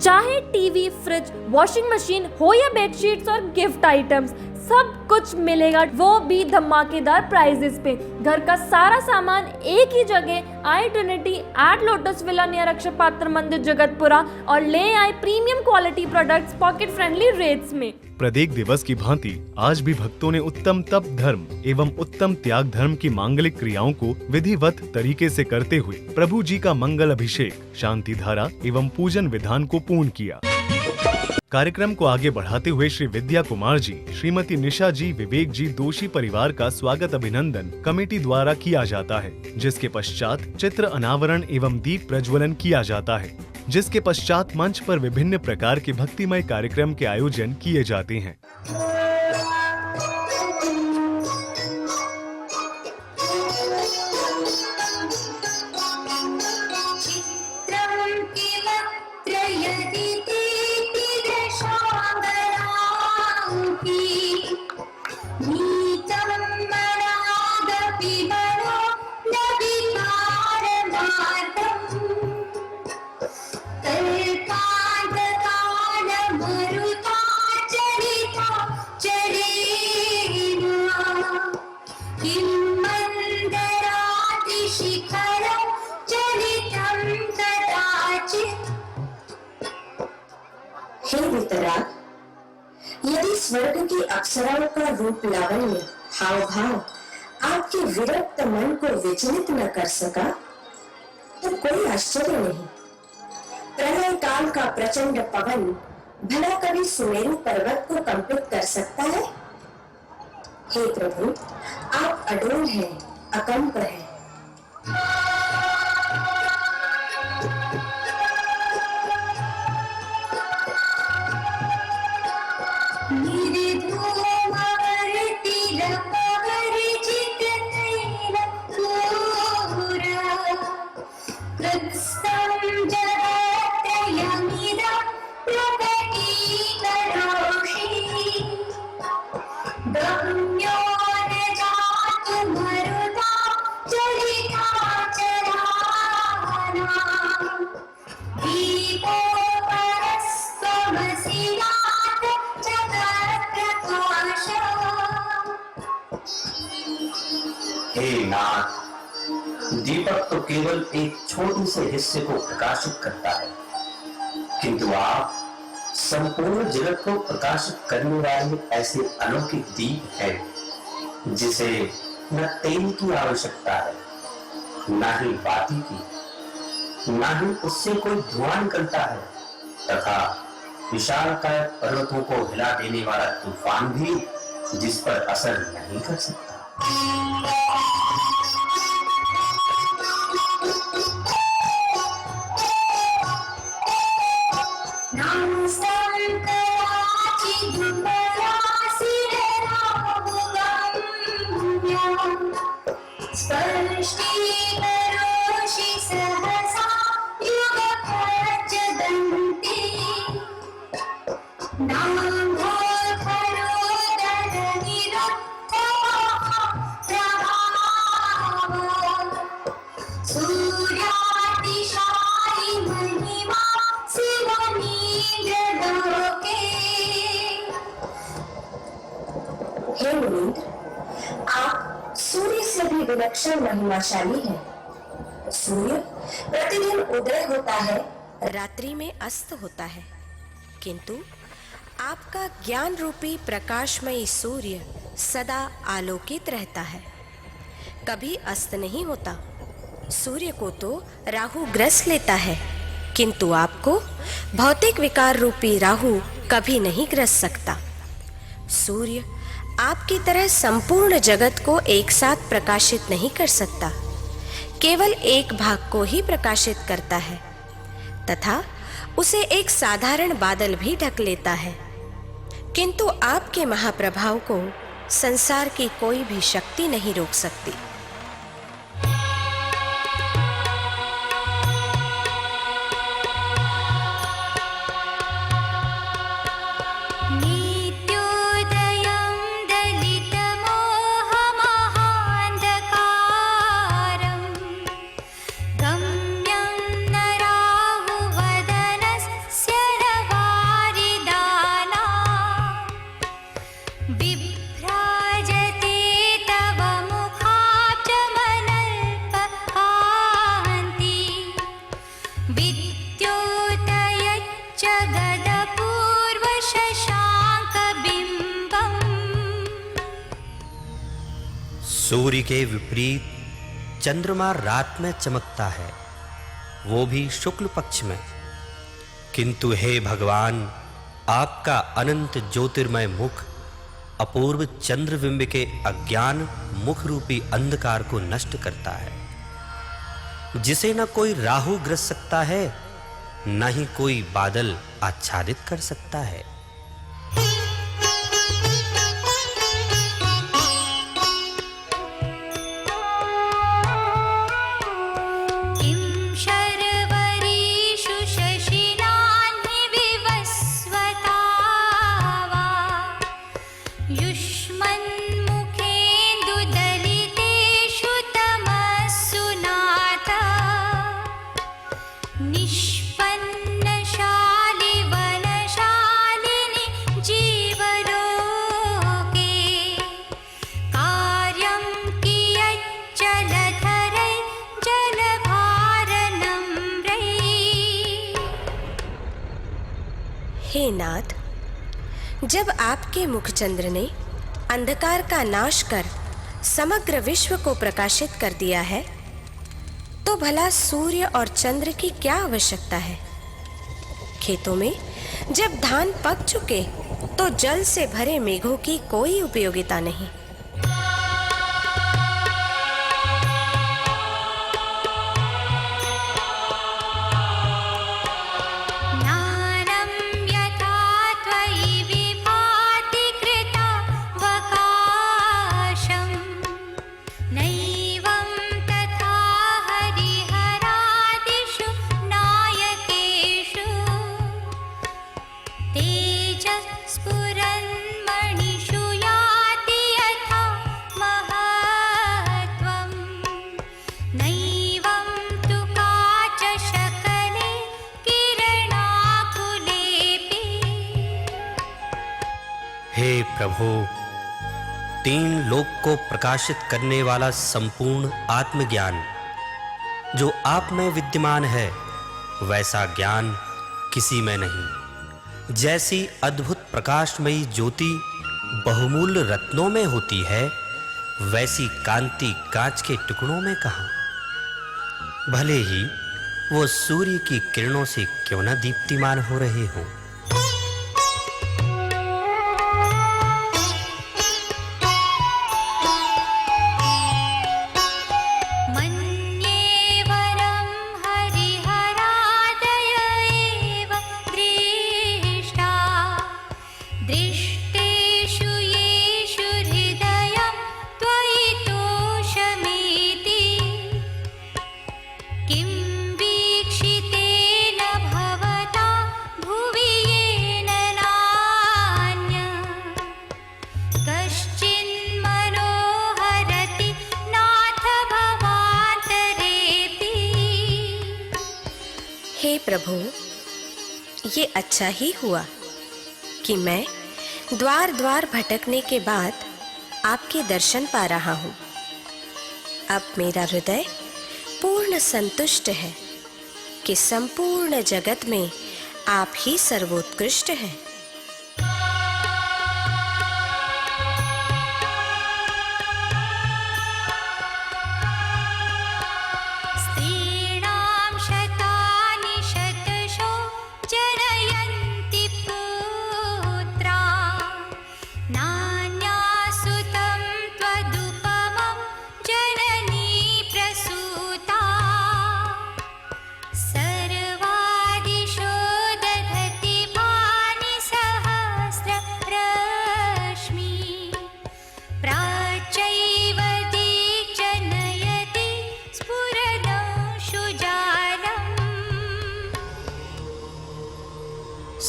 चाहे TV, fridge, washing machine हो या बेडशीट्स और गिफ्ट आइटम्स, सब कुछ मिलेगा, वो भी धमाकेदार प्राइजेस पे। घर का सारा सामान एक ही जगह, I Trinity at Lotus Villa near Akshaya Patra Mandir Jagatpura, और ले आए premium quality products pocket friendly rates में। प्रत्येक दिवस की भांति आज भी भक्तों ने उत्तम तप धर्म एवं उत्तम त्याग धर्म की मांगलिक क्रियाओं को विधिवत तरीके से करते हुए प्रभु जी का मंगल अभिषेक, शांति धारा एवं पूजन विधान को पूर्ण किया। कार्यक्रम को आगे बढ़ाते हुए श्री विद्या कुमार जी, श्रीमती निशा जी, विवेक जी दोषी परिवार का स्वागत अभिनंदन कमेटी द्वारा किया जाता है, जिसके पश्चात चित्र अनावरण एवं दीप प्रज्वलन किया जाता है, जिसके पश्चात मंच पर विभिन्न प्रकार के भक्तिमय कार्यक्रम के आयोजन किए जाते हैं। हे वितराग, यदि स्वर्ग की अप्सराओं का रूप लावण्य, हाव भाव आपके विरक्त मन को विचलित न कर सका, तो कोई आश्चर्य नहीं। प्रलय काल का प्रचंड पवन भला कभी सुमेरु पर्वत को कंपित कर सकता है? हे प्रभु, आप अडोल हैं, अकंप हैं। हे नाथ, दीपक तो केवल एक छोटे से हिस्से को प्रकाशित करता है, किंतु आप संपूर्ण जगत को प्रकाशित करने वाले ऐसे अलौकिक दीप हैं जिसे न तेल की आवश्यकता है, न ही बाती की, न ही उससे कोई धुआं निकलता है, तथा विशालकाय पर्वतों को हिला देने वाला तूफान भी जिस पर असर नहीं कर सकता। हे मुनीन्द्र, आप सूर्य से भी विलक्षण महिमाशाली हैं। सूर्य प्रतिदिन उदय होता है, रात्रि में अस्त होता है, किंतु आपका ज्ञान रूपी प्रकाशमयी सूर्य सदा आलोकित रहता है, कभी अस्त नहीं होता। सूर्य को तो राहु ग्रस लेता है, किंतु आपको भौतिक विकार रूपी राहु कभी नहीं ग्रस सकता। सूर्य आपकी तरह संपूर्ण जगत को एक साथ प्रकाशित नहीं कर सकता, केवल एक भाग को ही प्रकाशित करता है, तथा उसे एक साधारण बादल भी ढक लेता है, किंतु आपके महाप्रभाव को संसार की कोई भी शक्ति नहीं रोक सकती। गम्यं न राहुवदनस्य सूर्य के विपरीत चंद्रमा रात में चमकता है, वो भी शुक्ल पक्ष में। किंतु हे भगवान, आपका अनंत ज्योतिर्मय मुख अपूर्व चंद्रबिंब के अज्ञान मुख रूपी अंधकार को नष्ट करता है, जिसे न कोई राहु ग्रस सकता है, न ही कोई बादल आच्छादित कर सकता है। हे नाथ, जब आपके मुखचंद्र ने अंधकार का नाश कर समग्र विश्व को प्रकाशित कर दिया है, तो भला सूर्य और चंद्र की क्या आवश्यकता है? खेतों में जब धान पक चुके तो जल से भरे मेघों की कोई उपयोगिता नहीं। हे प्रभु, तीन लोक को प्रकाशित करने वाला संपूर्ण आत्मज्ञान जो आप में विद्यमान है, वैसा ज्ञान किसी में नहीं। जैसी अद्भुत प्रकाशमयी ज्योति बहुमूल्य रत्नों में होती है, वैसी कांति कांच के टुकड़ों में कहाँ। भले ही वो सूर्य की किरणों से क्यों न दीप्तिमान हो रहे हों। हे प्रभु, ये अच्छा ही हुआ कि मैं द्वार द्वार भटकने के बाद आपके दर्शन पा रहा हूँ। अब मेरा हृदय पूर्ण संतुष्ट है कि संपूर्ण जगत में आप ही सर्वोत्कृष्ट हैं।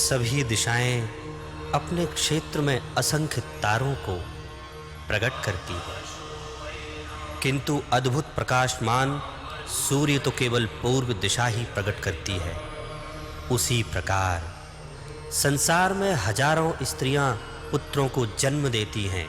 सभी दिशाएं अपने क्षेत्र में असंख्य तारों को प्रकट करती है, किंतु अद्भुत प्रकाशमान सूर्य तो केवल पूर्व दिशा ही प्रकट करती है। उसी प्रकार संसार में हजारों स्त्रियां पुत्रों को जन्म देती हैं,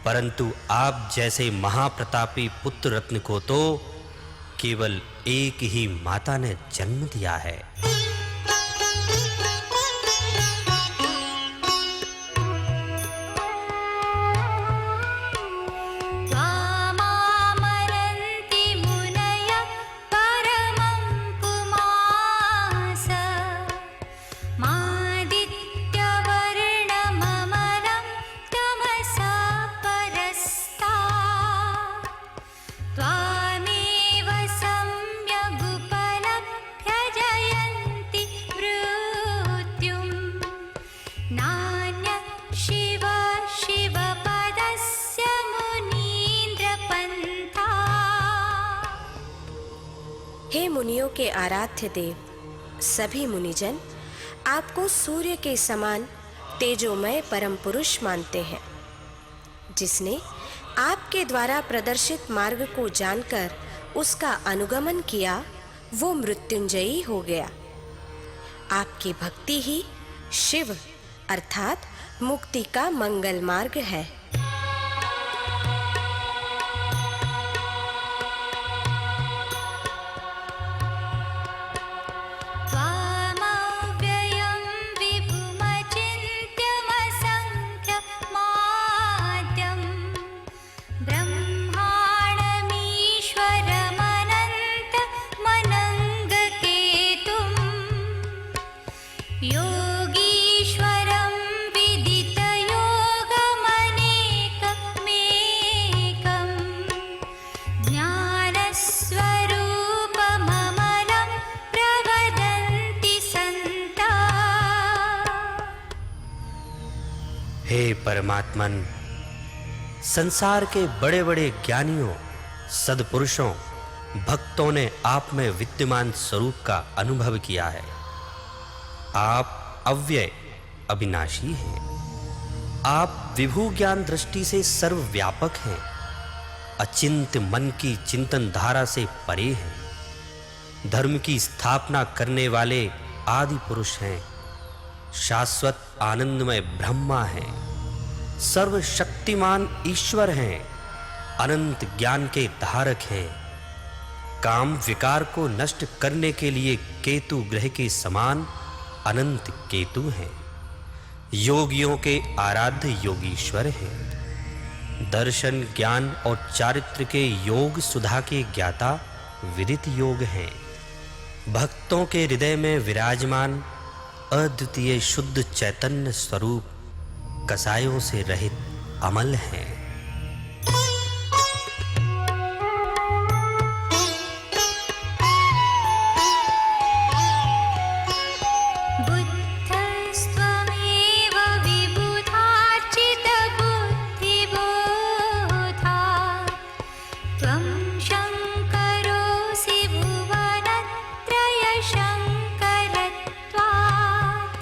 परंतु आप जैसे महाप्रतापी पुत्र रत्न को तो केवल एक ही माता ने जन्म दिया है। वाह हे मुनियों के आराध्य देव, सभी मुनिजन आपको सूर्य के समान तेजोमय परम पुरुष मानते हैं। जिसने आपके द्वारा प्रदर्शित मार्ग को जानकर उसका अनुगमन किया, वो मृत्युंजयी हो गया। आपकी भक्ति ही शिव अर्थात मुक्ति का मंगल मार्ग है। त्वामव्ययं विभुमचिन्त्यमसङ्ख्यमाद्यं ब्रह्माणमीश्वरमनन्तमनङ्गकेतुं योगीश्वरं विदितयोगमनेकमेकं ज्ञानस्वरूपममलं प्रवदन्ति सन्ता। हे परमात्मन, संसार के बड़े बड़े ज्ञानियों, सद्पुरुषों, भक्तों ने आप में विद्यमान स्वरूप का अनुभव किया है। आप अव्यय अविनाशी हैं। आप विभू ज्ञान दृष्टि से सर्वव्यापक हैं। अचिंत्य मन की चिंतन धारा से परे हैं। धर्म की स्थापना करने वाले आदि पुरुष हैं। शाश्वत आनंदमय ब्रह्मा हैं। सर्वशक्तिमान ईश्वर हैं। अनंत ज्ञान के धारक हैं। काम विकार को नष्ट करने के लिए केतु ग्रह के समान अनंत केतु हैं। योगियों के आराध्य योगीश्वर हैं। दर्शन, ज्ञान और चारित्र के योग सुधा के ज्ञाता विदित योग हैं। भक्तों के हृदय में विराजमान अद्वितीय शुद्ध चैतन्य स्वरूप कसायों से रहित अमल हैं। बुद्धस्त्वमेव विबुधार्चितबुद्धिबोधा त्वं शङ्करोऽसि भुवनत्रयशङ्करत्वात्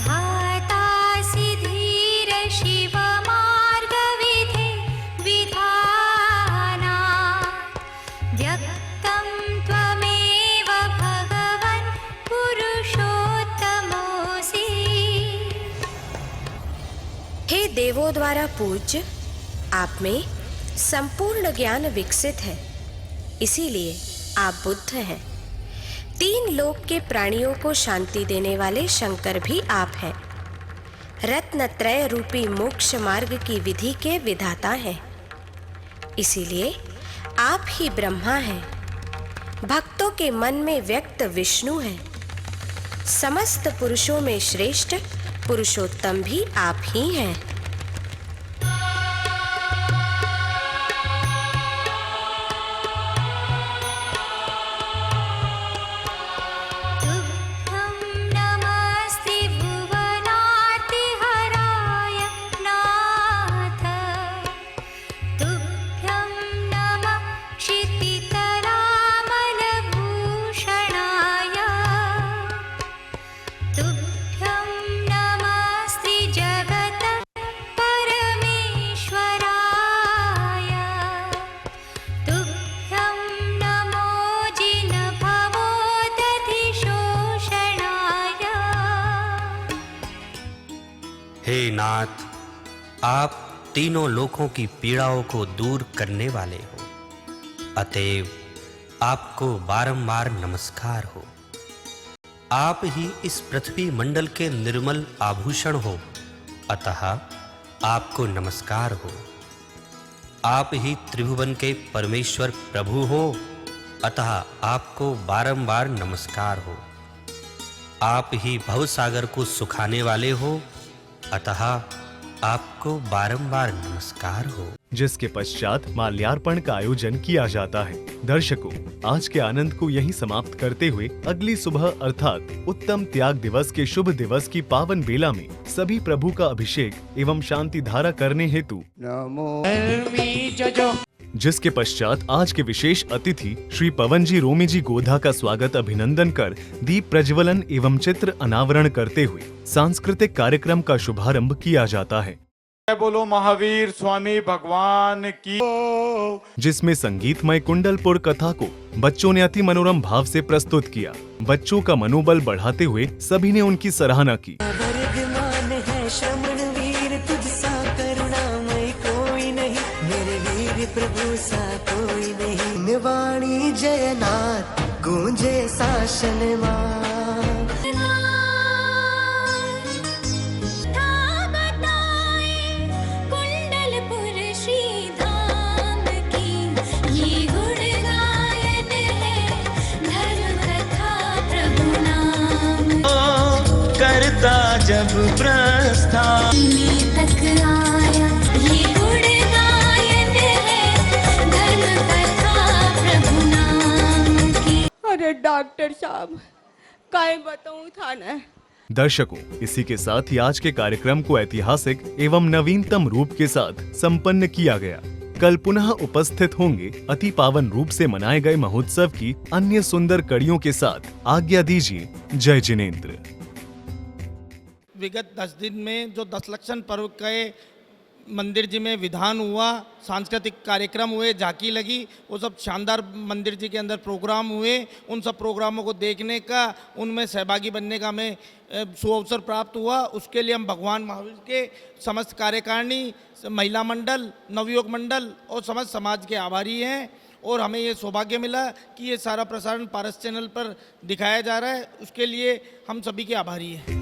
धातासि धीरशिवमार्गविधे विधानात् व्यक्तं त्वमेव भगवन् पुरुषोत्तमोऽसि। हे देवों द्वारा पूज्य, आप में संपूर्ण ज्ञान विकसित है, इसीलिए आप बुद्ध हैं। तीन लोक के प्राणियों को शांति देने वाले शंकर भी आप हैं। रत्नत्रय रूपी मोक्ष मार्ग की विधि के विधाता हैं। इसीलिए आप ही ब्रह्मा हैं। भक्तों के मन में व्यक्त विष्णु हैं। समस्त पुरुषों में श्रेष्ठ पुरुषोत्तम भी आप ही हैं। तुभ्यं नमस्ते भुवनार्तिहराय नाथ। तुभ्यं नमः क्षितितरामलभूषणाय। तुभ्यं नमस्ते जगत परमेश्वराय। तुभ्यं नमो जिनभवोदधिशोषणाय। हे नाथ, आप तीनों लोकों की पीड़ाओं को दूर करने वाले हो, अतएव आपको बारंबार नमस्कार हो। आप ही इस पृथ्वी मंडल के निर्मल आभूषण हो, अतः आपको नमस्कार हो। आप ही त्रिभुवन के परमेश्वर प्रभु हो, अतः आपको बारंबार नमस्कार हो। आप ही भवसागर को सुखाने वाले हो, अतः आपको बारंबार नमस्कार हो। जिसके पश्चात माल्यार्पण का आयोजन किया जाता है। दर्शकों, आज के आनंद को यहीं समाप्त करते हुए अगली सुबह अर्थात उत्तम त्याग दिवस के शुभ दिवस की पावन बेला में सभी प्रभु का अभिषेक एवं शांति धारा करने हेतु जिसके पश्चात आज के विशेष अतिथि श्री पवन जी रोमी जी गोधा का स्वागत अभिनंदन कर दीप प्रज्वलन एवं चित्र अनावरण करते हुए सांस्कृतिक कार्यक्रम का शुभारंभ किया जाता है। बोलो महावीर स्वामी भगवान की। जिसमें संगीतमय कुंडलपुर कथा को बच्चों ने अति मनोरम भाव से प्रस्तुत किया। बच्चों का मनोबल बढ़ाते हुए सभी ने उनकी सराहना की। वर्धमान है श्रमण वीर, तुझसा करुणामय कोई नहीं, मेरे वीर प्रभु सा कोई नहीं। निवाणी जयनाथ गूंजे शासन मां, कुंडलपुर श्री धाम की ये गुण गायन है, धर्म कथा प्रभु नाम करता जब प्रस्थान तक आया। ये गुण गायन है, धर्म कथा प्रभु नाम की। अरे डॉक्टर साहब काय बताऊं था ना। दर्शकों, इसी के साथ ही आज के कार्यक्रम को ऐतिहासिक एवं नवीनतम रूप के साथ संपन्न किया गया। कल पुनः उपस्थित होंगे अति पावन रूप से मनाए गए महोत्सव की अन्य सुंदर कड़ियों के साथ। आज्ञा दीजिए। जय जिनेंद्र। विगत 10 दिन में जो 10 लक्षण पर्व के मंदिर जी में विधान हुआ, सांस्कृतिक कार्यक्रम हुए, झांकी लगी, वो सब शानदार मंदिर जी के अंदर प्रोग्राम हुए। उन सब प्रोग्रामों को देखने का, उनमें सहभागी बनने का हमें सुअवसर प्राप्त हुआ। उसके लिए हम भगवान महावीर के समस्त कार्यकारिणी, महिला मंडल, नवयुवक मंडल और समस्त समाज के आभारी हैं। और हमें ये सौभाग्य मिला कि ये सारा प्रसारण पारस चैनल पर दिखाया जा रहा है, उसके लिए हम सभी के आभारी हैं।